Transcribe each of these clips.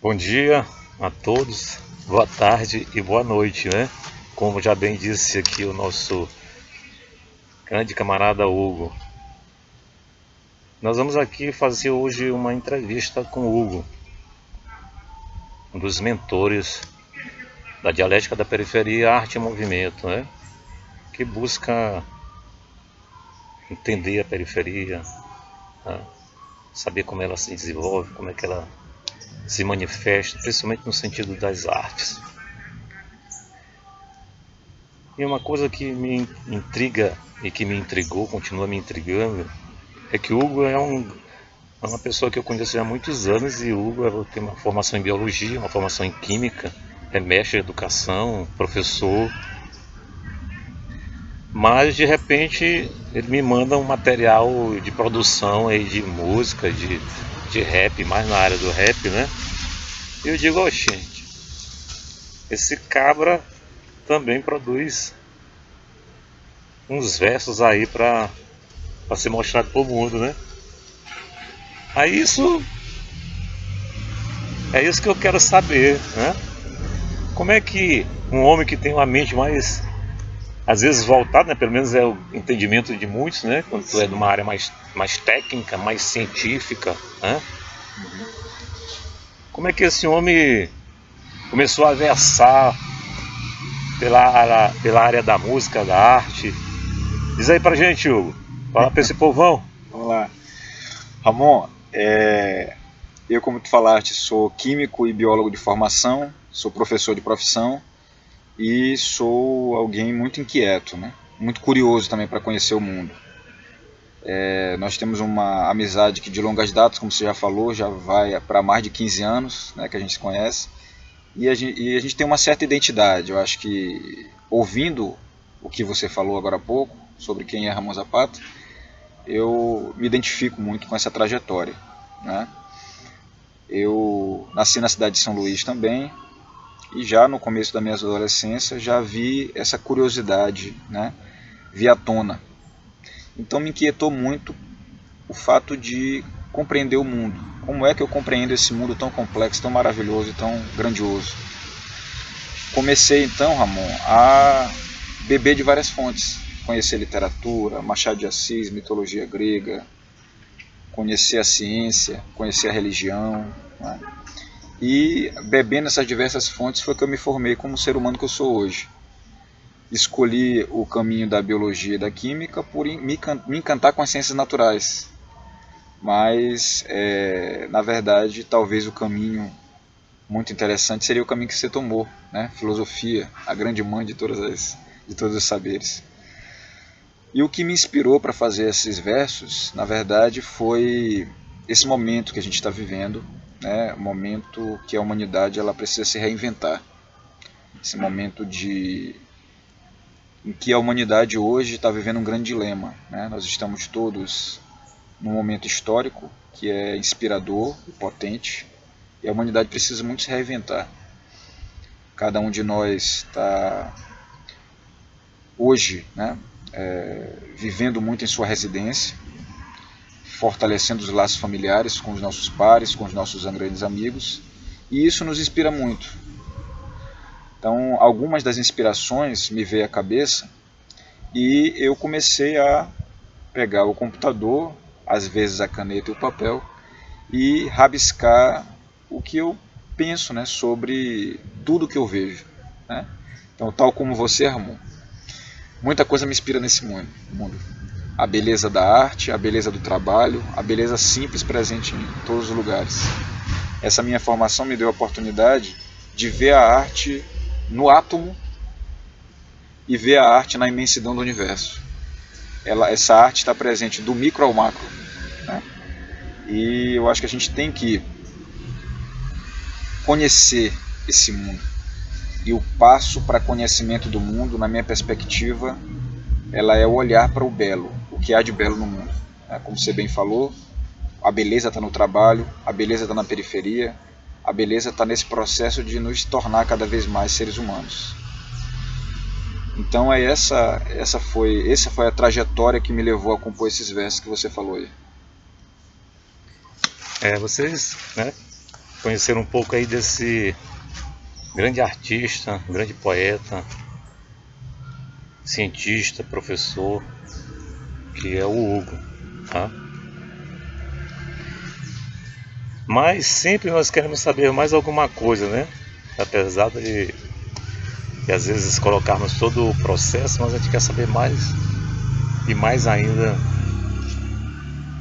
Bom dia a todos, boa tarde e boa noite, né? Como já bem disse aqui o nosso grande camarada Hugo. Nós vamos aqui fazer hoje uma entrevista com o Hugo, um dos mentores da dialética da periferia, arte e movimento, né? Que busca entender a periferia, né? Saber como ela se desenvolve, como é que ela se manifesta, principalmente no sentido das artes. E uma coisa que me intriga e que me intrigou, continua me intrigando, é que o Hugo é uma pessoa que eu conheço já há muitos anos, e o Hugo tem uma formação em biologia, uma formação em química, é mestre em educação, professor, mas de repente ele me manda um material de produção aí de música, de rap, mais na área do rap, né? E eu digo, oh, gente, esse cabra também produz uns versos aí para ser mostrado pro mundo, né? Aí é isso que eu quero saber, né? Como é que um homem que tem uma mente mais, às vezes voltada, né? Pelo menos é o entendimento de muitos, né? Quando tu é de uma área mais técnica, mais científica, né? Como é que esse homem começou a versar pela área da música, da arte? Diz aí pra gente, Hugo. Fala pra esse povão. Vamos lá. Ramon, eu, como tu falaste, sou químico e biólogo de formação, sou professor de profissão e sou alguém muito inquieto, né? Muito curioso também para conhecer o mundo. Nós temos uma amizade que de longas datas, como você já falou, já vai para mais de 15 anos, né, que a gente se conhece, e a gente tem uma certa identidade. Eu acho que, ouvindo o que você falou agora há pouco, sobre quem é Ramon Zapata, eu me identifico muito com essa trajetória, né? Eu nasci na cidade de São Luís também, e já no começo da minha adolescência já vi essa curiosidade, né, vir à tona. Então me inquietou muito o fato de compreender o mundo. Como é que eu compreendo esse mundo tão complexo, tão maravilhoso e tão grandioso? Comecei então, Ramon, a beber de várias fontes. Conhecer literatura, Machado de Assis, mitologia grega, conhecer a ciência, conhecer a religião, né? E bebendo essas diversas fontes foi que eu me formei como ser humano que eu sou hoje. Escolhi o caminho da biologia e da química por me encantar com as ciências naturais. Mas, na verdade, talvez o caminho muito interessante seria o caminho que você tomou, né? Filosofia, a grande mãe de todos os saberes. E o que me inspirou para fazer esses versos, na verdade, foi esse momento que a gente está vivendo, né? O momento que a humanidade ela precisa se reinventar. Esse momento em que a humanidade hoje está vivendo um grande dilema, né? Nós estamos todos num momento histórico que é inspirador e potente, e a humanidade precisa muito se reinventar. Cada um de nós está hoje, né, vivendo muito em sua residência, fortalecendo os laços familiares com os nossos pares, com os nossos grandes amigos, e isso nos inspira muito. Então, algumas das inspirações me veio à cabeça e eu comecei a pegar o computador, às vezes a caneta e o papel, e rabiscar o que eu penso, né, sobre tudo que eu vejo, né? Então, tal como você, Ramon, muita coisa me inspira nesse mundo. A beleza da arte, a beleza do trabalho, a beleza simples presente em todos os lugares. Essa minha formação me deu a oportunidade de ver a arte no átomo e ver a arte na imensidão do universo. Essa arte está presente do micro ao macro, né? E eu acho que a gente tem que conhecer esse mundo. E o passo para conhecimento do mundo, na minha perspectiva, ela é o olhar para o belo, o que há de belo no mundo. Como você bem falou, a beleza está no trabalho, a beleza está na periferia, a beleza está nesse processo de nos tornar cada vez mais seres humanos. Então essa foi a trajetória que me levou a compor esses versos que você falou aí. Vocês, né, conhecer um pouco aí desse grande artista, grande poeta, cientista, professor, que é o Hugo, tá? Mas sempre nós queremos saber mais alguma coisa, né? Apesar de às vezes colocarmos todo o processo, mas a gente quer saber mais e mais ainda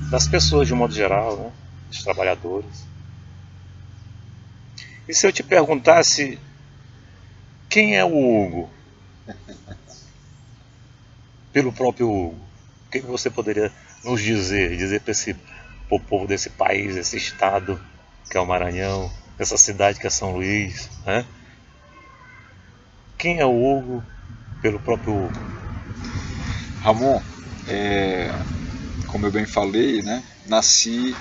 das pessoas de um modo geral, né? Dos trabalhadores. E se eu te perguntasse quem é o Hugo? Pelo próprio Hugo, o que você poderia nos dizer para o povo desse país, desse estado que é o Maranhão, dessa cidade que é São Luís, né? Quem é o Hugo pelo próprio Hugo? Ramon, como eu bem falei, né, nasci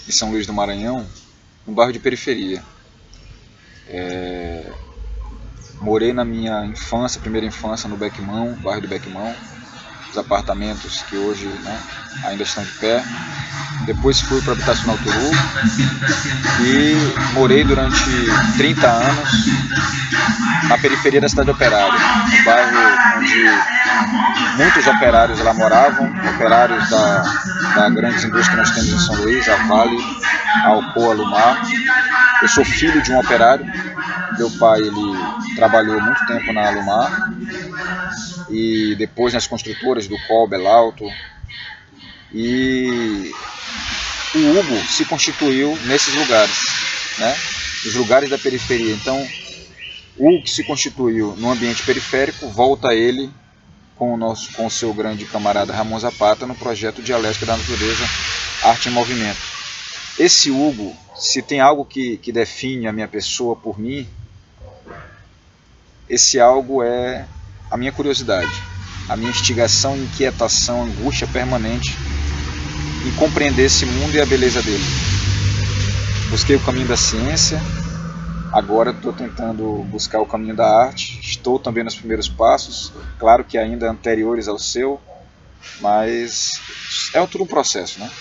em São Luís do Maranhão, num bairro de periferia. Morei na minha infância, primeira infância, no Bequimão, bairro do Bequimão, os apartamentos que hoje, né, ainda estão de pé. Depois fui para a Habitacional Turu e morei durante 30 anos na periferia da cidade operária, um bairro onde muitos operários lá moravam, operários da grandes indústrias que nós temos em São Luís, a Vale, a Alcoa, a Lumar. Eu sou filho de um operário, meu pai ele trabalhou muito tempo na Alumar e depois nas construtoras do Col, Belalto, e o Hugo se constituiu nesses lugares, né? Os lugares da periferia. Então, o Hugo que se constituiu no ambiente periférico, volta ele com o seu grande camarada Ramon Zapata no projeto Dialética da Natureza, Arte em Movimento. Esse Hugo, se tem algo que define a minha pessoa por mim, esse algo é a minha curiosidade, a minha instigação, inquietação, angústia permanente em compreender esse mundo e a beleza dele. Busquei o caminho da ciência, agora estou tentando buscar o caminho da arte, estou também nos primeiros passos, claro que ainda anteriores ao seu, mas é todo um processo, né?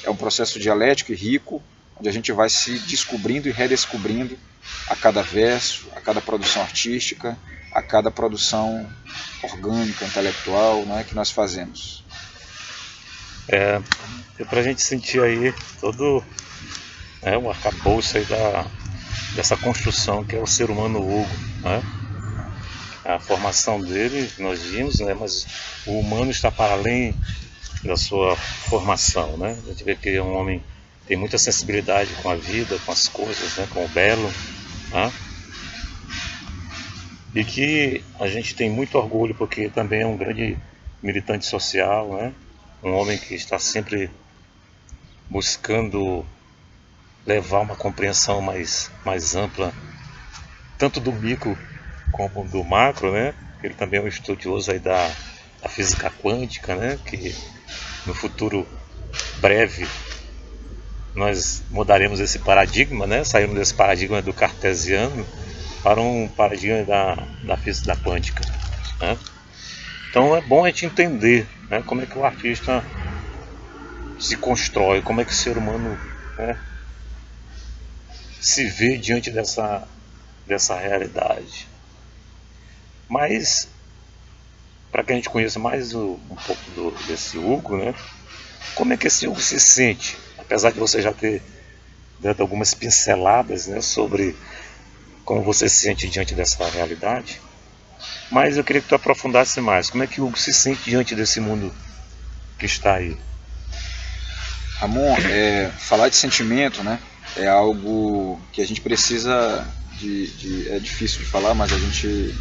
É um processo dialético e rico, onde a gente vai se descobrindo e redescobrindo a cada verso, a cada produção artística, a cada produção orgânica, intelectual, né, que nós fazemos. É para a gente sentir aí todo o arcabouço aí dessa construção que é o ser humano Hugo, né? A formação dele, nós vimos, né? Mas o humano está para além da sua formação, né? A gente vê que é um homem que tem muita sensibilidade com a vida, com as coisas, né? Com o belo, né? E que a gente tem muito orgulho porque também é um grande militante social, né? Um homem que está sempre buscando levar uma compreensão mais ampla, tanto do micro como do macro, né? Ele também é um estudioso aí da física quântica, né? Que no futuro breve nós mudaremos esse paradigma, né? Saímos desse paradigma do cartesiano para um paradigma da física quântica, né? Então é bom a gente entender, né, como é que o artista se constrói, como é que o ser humano, né, se vê diante dessa realidade. Mas, para que a gente conheça mais um pouco desse Hugo, né, como é que esse Hugo se sente? Apesar de você já ter dado algumas pinceladas, né, sobre como você se sente diante dessa realidade, mas eu queria que tu aprofundasse mais. Como é que o Hugo se sente diante desse mundo que está aí? Ramon, falar de sentimento, né, é algo que a gente precisa é difícil de falar, mas a gente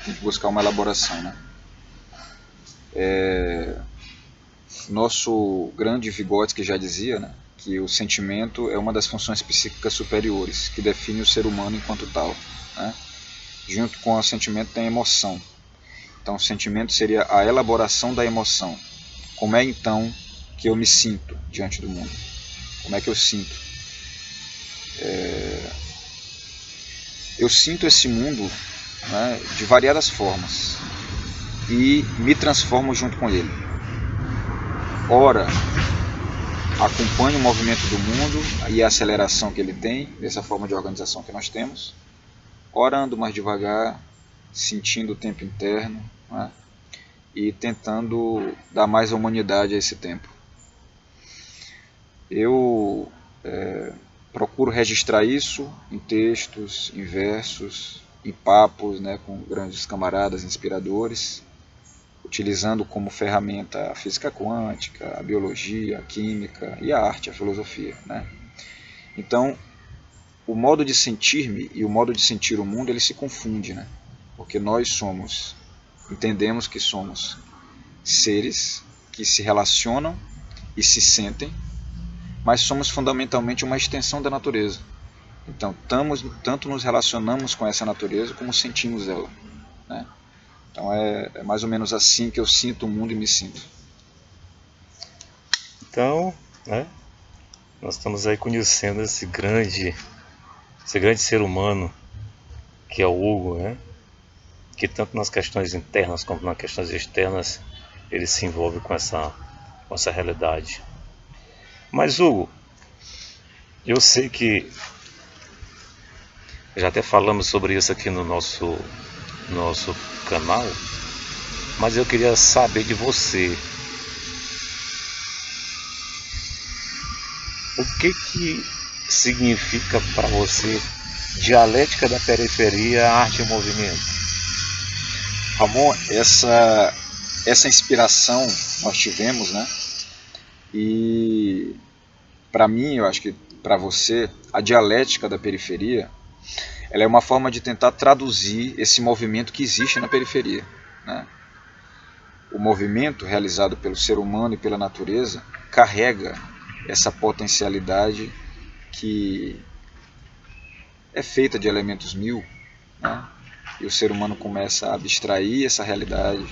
tem que buscar uma elaboração, né? Nosso grande Vygotsky já dizia, né, que o sentimento é uma das funções psíquicas superiores, que define o ser humano enquanto tal, né? Junto com o sentimento tem a emoção. Então o sentimento seria a elaboração da emoção. Como é então que eu me sinto diante do mundo? Como é que eu sinto? Eu sinto esse mundo, né, de variadas formas e me transformo junto com ele. Ora, acompanho o movimento do mundo e a aceleração que ele tem, dessa forma de organização que nós temos, ora ando mais devagar, sentindo o tempo interno, né? E tentando dar mais humanidade a esse tempo. Eu procuro registrar isso em textos, em versos, em papos, né, com grandes camaradas inspiradores, utilizando como ferramenta a física quântica, a biologia, a química e a arte, a filosofia, né? Então, o modo de sentir-me e o modo de sentir o mundo, ele se confunde, né? Porque nós entendemos que somos seres que se relacionam e se sentem, mas somos fundamentalmente uma extensão da natureza. Então, tanto nos relacionamos com essa natureza como sentimos ela, né? Então é mais ou menos assim que eu sinto o mundo e me sinto. Então, né, nós estamos aí conhecendo esse grande ser humano que é o Hugo, né? Que tanto nas questões internas como nas questões externas ele se envolve com essa realidade. Mas Hugo, eu sei que já até falamos sobre isso aqui no nosso canal, mas eu queria saber de você. O que significa para você dialética da periferia, arte e movimento? Ramon, essa inspiração nós tivemos, né? E para mim, eu acho que para você, a dialética da periferia, ela é uma forma de tentar traduzir esse movimento que existe na periferia, né? O movimento realizado pelo ser humano e pela natureza carrega essa potencialidade que é feita de elementos mil, né? E o ser humano começa a abstrair essa realidade,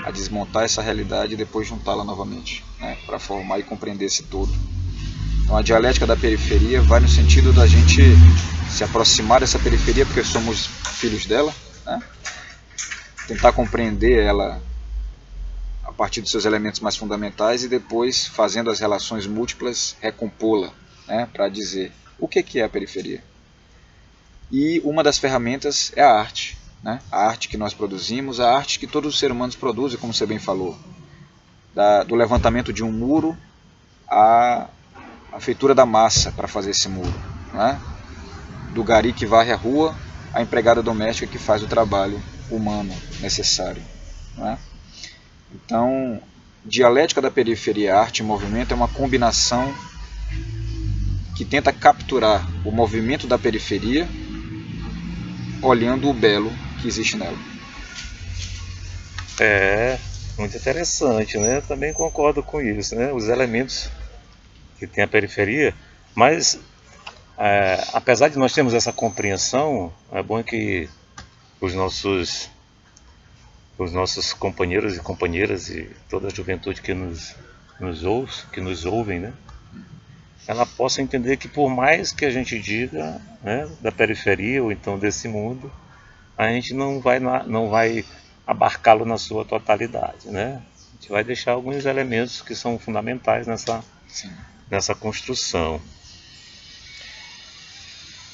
a desmontar essa realidade e depois juntá-la novamente, né? Para formar e compreender esse todo. Então a dialética da periferia vai no sentido da gente se aproximar dessa periferia porque somos filhos dela, né? Tentar compreender ela a partir dos seus elementos mais fundamentais e depois, fazendo as relações múltiplas, recompô-la, né? Para dizer o que é a periferia. E uma das ferramentas é a arte, né? A arte que nós produzimos, a arte que todos os seres humanos produzem, como você bem falou, do levantamento de um muro à feitura da massa para fazer esse muro, né? Do gari que varre a rua à empregada doméstica que faz o trabalho humano necessário, né? Então, dialética da periferia, arte e movimento é uma combinação que tenta capturar o movimento da periferia olhando o belo que existe nela. É muito interessante, né? Eu também concordo com isso, né? Os elementos que tem a periferia, mas apesar de nós termos essa compreensão, é bom que os nossos companheiros e companheiras e toda a juventude que nos ouvem, né? Ela possa entender que por mais que a gente diga, né, da periferia ou então desse mundo, a gente não vai abarcá-lo na sua totalidade, né? A gente vai deixar alguns elementos que são fundamentais nessa construção.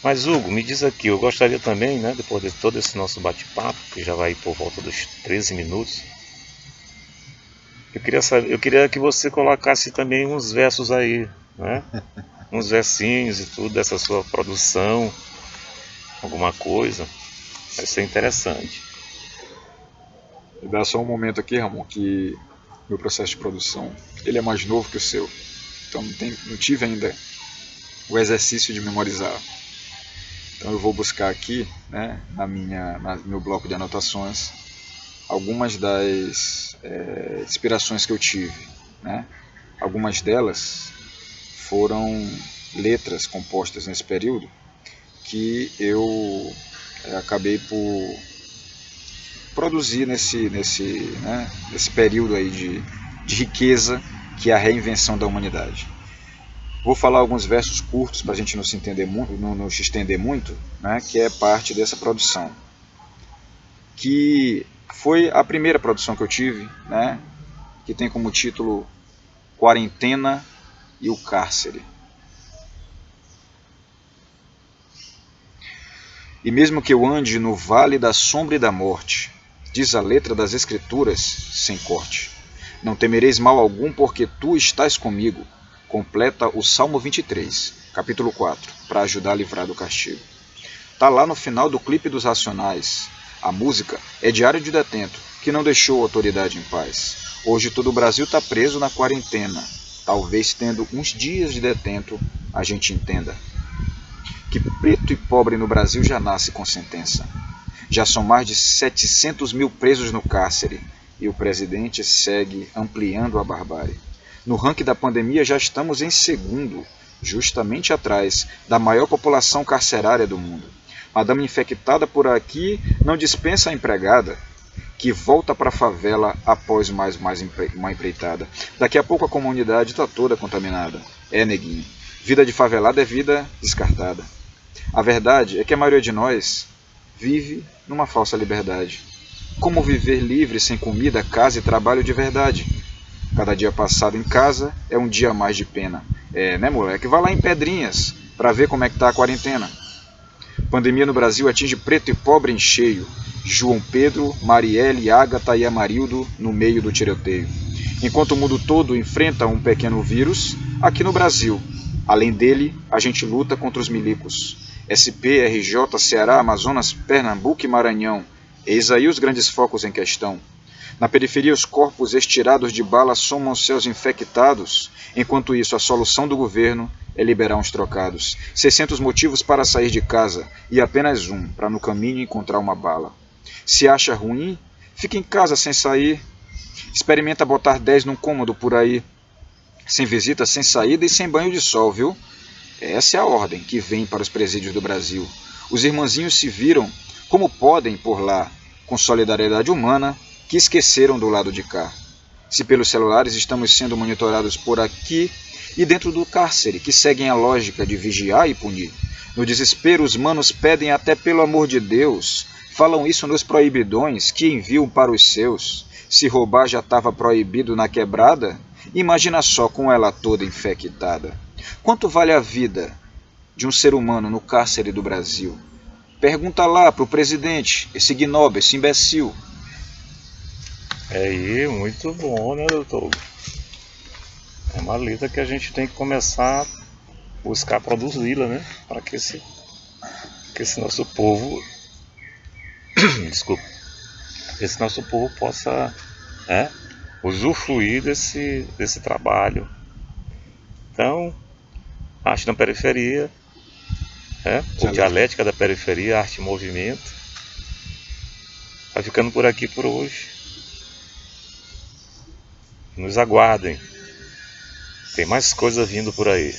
Mas Hugo, me diz aqui, eu gostaria também, né, depois de todo esse nosso bate-papo, que já vai por volta dos 13 minutos, eu queria que você colocasse também uns versos aí, né? Uns versinhos e tudo dessa sua produção, alguma coisa, vai ser interessante. Me dá só um momento aqui, Ramon, que meu processo de produção ele é mais novo que o seu, então não tive ainda o exercício de memorizar. Então eu vou buscar aqui, né, no meu bloco de anotações, algumas das inspirações que eu tive, né? Algumas delas foram letras compostas nesse período que eu acabei por produzir nesse período aí de riqueza que é a reinvenção da humanidade. Vou falar alguns versos curtos para a gente não se estender muito, né, que é parte dessa produção, que foi a primeira produção que eu tive, né, que tem como título Quarentena e o cárcere. E mesmo que eu ande no vale da sombra e da morte, diz a letra das Escrituras sem corte, não temereis mal algum, porque tu estás comigo. Completa o Salmo 23, capítulo 4, para ajudar a livrar do castigo. Tá lá no final do clipe dos Racionais. A música é Diário de Detento, que não deixou a autoridade em paz. Hoje todo o Brasil tá preso na quarentena. Talvez tendo uns dias de detento, a gente entenda que preto e pobre no Brasil já nasce com sentença. Já são mais de 700 mil presos no cárcere e o presidente segue ampliando a barbárie. No ranking da pandemia já estamos em segundo, justamente atrás da maior população carcerária do mundo. Madame infectada por aqui não dispensa a empregada, que volta para a favela após mais uma empreitada. Daqui a pouco a comunidade está toda contaminada. É, neguinho, vida de favelada é vida descartada. A verdade é que a maioria de nós vive numa falsa liberdade. Como viver livre sem comida, casa e trabalho de verdade? Cada dia passado em casa é um dia a mais de pena. Né, moleque? Vai lá em Pedrinhas para ver como é que tá a quarentena. Pandemia no Brasil atinge preto e pobre em cheio. João Pedro, Marielle, Ágata e Amarildo no meio do tiroteio. Enquanto o mundo todo enfrenta um pequeno vírus, aqui no Brasil, além dele, a gente luta contra os milicos. SP, RJ, Ceará, Amazonas, Pernambuco e Maranhão. Eis aí os grandes focos em questão. Na periferia, os corpos estirados de bala somam-se aos infectados. Enquanto isso, a solução do governo é liberar uns trocados. 600 motivos para sair de casa e apenas um para no caminho encontrar uma bala. Se acha ruim, fica em casa sem sair. Experimenta botar 10 num cômodo por aí. Sem visita, sem saída e sem banho de sol, viu? Essa é a ordem que vem para os presídios do Brasil. Os irmãzinhos se viram como podem por lá, com solidariedade humana, que esqueceram do lado de cá. Se pelos celulares estamos sendo monitorados por aqui e dentro do cárcere, que seguem a lógica de vigiar e punir. No desespero, os manos pedem até pelo amor de Deus. Falam isso nos proibidões que enviam para os seus. Se roubar já estava proibido na quebrada, imagina só com ela toda infectada. Quanto vale a vida de um ser humano no cárcere do Brasil? Pergunta lá pro presidente, esse gnobo, esse imbecil. É aí, muito bom, né, doutor? É uma letra que a gente tem que começar a buscar produzi-la, né? Para que esse nosso povo, desculpa, esse nosso povo possa, né, usufruir desse trabalho. Então, arte na periferia, ou dialética da periferia, arte e movimento. Vai ficando por aqui por hoje. Nos aguardem. Tem mais coisa vindo por aí.